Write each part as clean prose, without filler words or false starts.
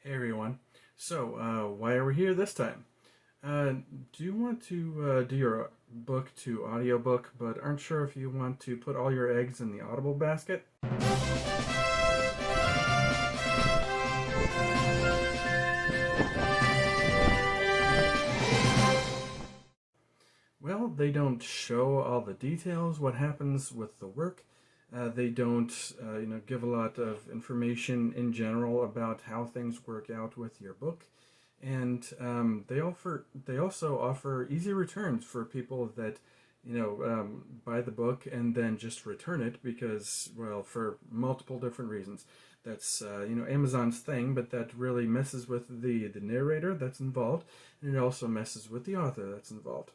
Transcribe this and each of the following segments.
Hey everyone. So, why are we here this time? Do you want to do your book to audiobook, but aren't sure if you want to put all your eggs in the Audible basket? Well, they don't show all the details, what happens with the work. They don't, give a lot of information in general about how things work out with your book, and they also offer easy returns for people that buy the book and then just return it because, well, for multiple different reasons. That's Amazon's thing, but that really messes with the narrator that's involved, and it also messes with the author that's involved.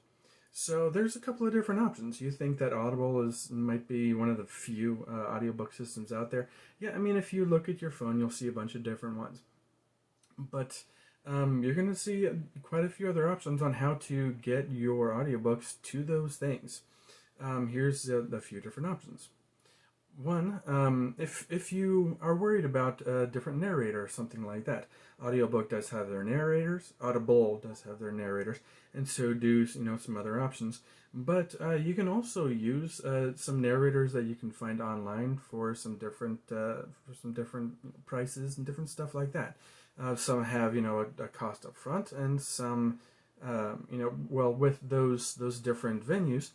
So there's a couple of different options. You think that Audible is might be one of the few audiobook systems out there. Yeah, I mean, if you look at your phone, you'll see a bunch of different ones. But you're going to see quite a few other options on how to get your audiobooks to those things. Here's a few different options. One, if you are worried about a different narrator or something like that, audiobook does have their narrators, Audible does have their narrators, and so do some other options. But you can also use some narrators that you can find online for some different prices and different stuff like that. Some have a cost up front, and some well, with those different venues.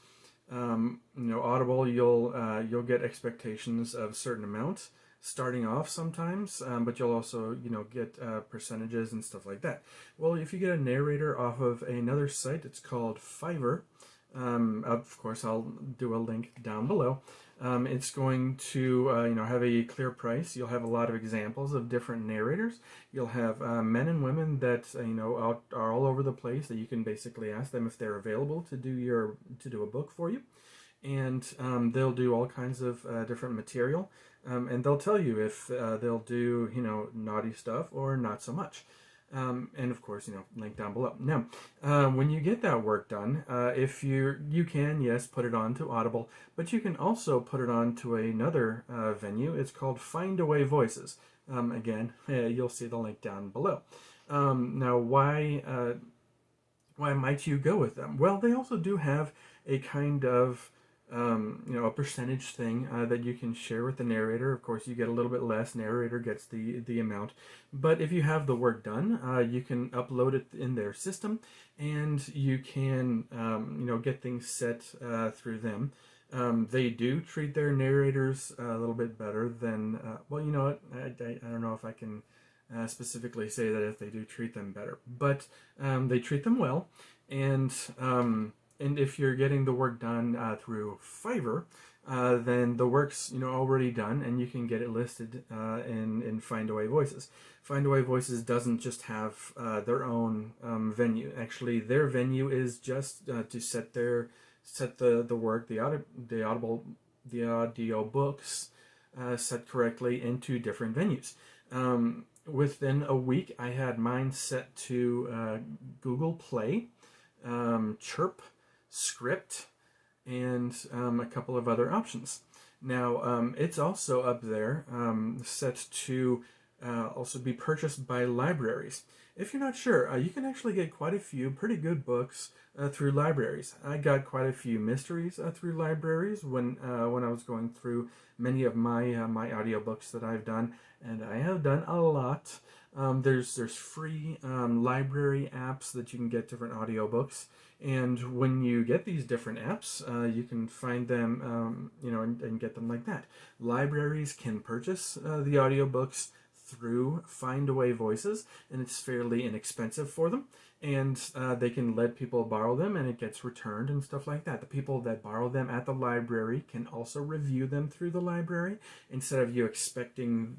Audible, you'll get expectations of certain amounts starting off sometimes, but you'll also get percentages and stuff like that. Well, if you get a narrator off of another site, it's called Fiverr. Of course, I'll do a link down below. It's going to have a clear price. You'll have a lot of examples of different narrators. You'll have men and women that are all over the place that you can basically ask them if they're available to do a book for you, and they'll do all kinds of different material, and they'll tell you if they'll do naughty stuff or not so much. And of course, link down below. Now, when you get that work done, if you can, yes, put it on to Audible, but you can also put it on to another venue. It's called Findaway Voices. Again, you'll see the link down below. Now, why might you go with them? Well, they also do have a kind of a percentage thing that you can share with the narrator. Of course, you get a little bit less. Narrator gets the amount. But if you have the work done, you can upload it in their system, and you can get things set through them. They do treat their narrators a little bit better than well, you know what? I don't know if I can specifically say that if they do treat them better, but they treat them well, and if you're getting the work done through Fiverr, then the work's already done, and you can get it listed in Findaway Voices. Findaway Voices doesn't just have their own venue. Actually, their venue is just to set the work, the audio books set correctly into different venues. Within a week, I had mine set to Google Play, Chirp, Script, and a couple of other options. Now, it's also up there set to also be purchased by libraries. If you're not sure, you can actually get quite a few pretty good books through libraries. I got quite a few mysteries through libraries when I was going through many of my audiobooks that I've done, and I have done a lot. There's free library apps that you can get different audiobooks, and when you get these different apps, you can find them, and get them like that. Libraries can purchase the audiobooks through Findaway Voices, and it's fairly inexpensive for them. And they can let people borrow them, and it gets returned and stuff like that. The people that borrow them at the library can also review them through the library instead of you expecting,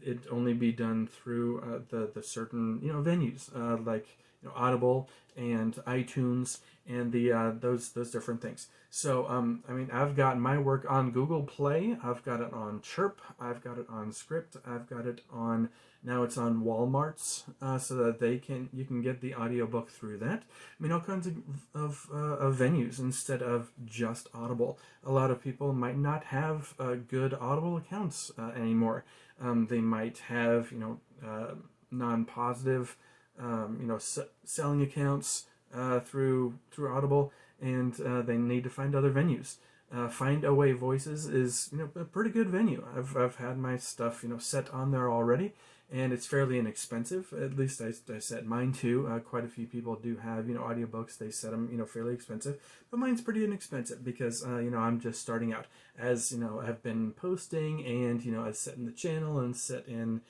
it only be done through the certain venues like Audible and iTunes and the those different things. So I've got my work on Google Play, I've got it on Chirp, I've got it on Script, I've got it on now it's on Walmart's, so that you can get the audiobook through that. All kinds of venues instead of just Audible. A lot of people might not have good Audible accounts anymore. They might have, non-positive, selling accounts through Audible, and they need to find other venues. Findaway Voices is a pretty good venue. I've had my stuff set on there already, and it's fairly inexpensive. At least I set mine to. Quite a few people do have audiobooks. They set them fairly expensive, but mine's pretty inexpensive because I'm just starting out. As I've been posting and I've set in the channel and set in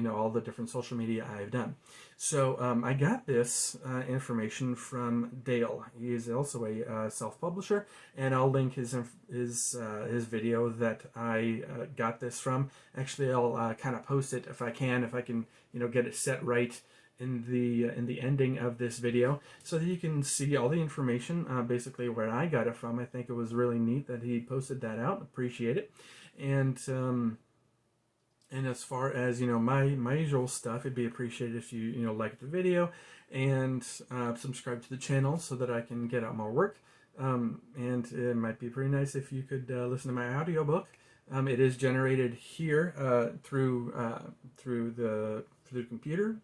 all the different social media I've done. So I got this information from Dale. He is also a self-publisher, and I'll link his video that I got this from. Actually, I'll kind of post it if I can get it set right in the ending of this video, so that you can see all the information, basically where I got it from. I think it was really neat that he posted that out. Appreciate it. And as far as my usual stuff, it'd be appreciated if you like the video and subscribe to the channel so that I can get out more work. And it might be pretty nice if you could listen to my audiobook. It is generated here through the computer,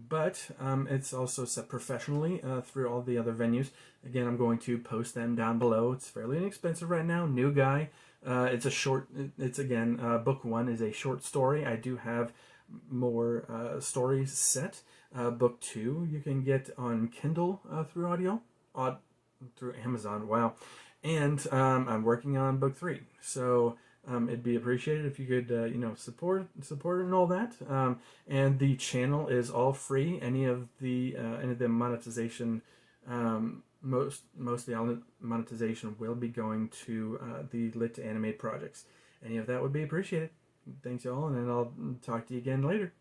but it's also set professionally through all the other venues. Again, I'm going to post them down below. It's fairly inexpensive right now. New guy. It's a short. It's again, book 1 is a short story. I do have more stories set. Book 2 you can get on Kindle through through Amazon. Wow, and I'm working on book 3. So it'd be appreciated if you could support and all that. And the channel is all free. Any of the monetization. Most of the monetization will be going to the lit to animate projects. Any of that would be appreciated. Thanks y'all, and then I'll talk to you again later.